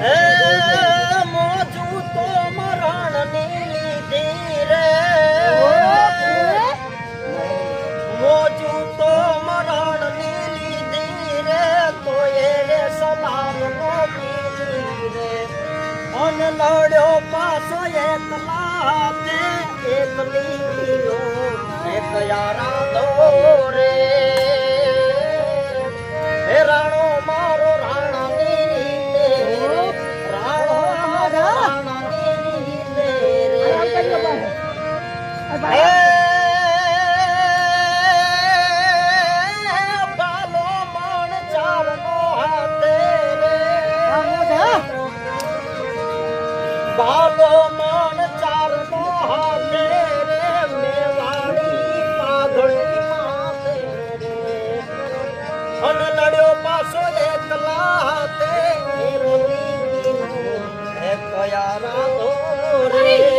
હે મોજું તો મરણની લીધી રે મોજું તો મરણની લીધી રે તો એ સલામ નો પીધી રે અન લડ્યો પાછો એકલા તે એકલી નો એક યારા દોરે હે રાણો મારો રાણાની રીતે રાણો મારો રાણાની રીતે રે બાલો મણ ચારનો હાથે રે બાલો મણ ચારનો હાથે રે મેવાડી પાઘડી માથે રે અન લડ્યો પાછો એકલા હાથે એ કયા રાધો રે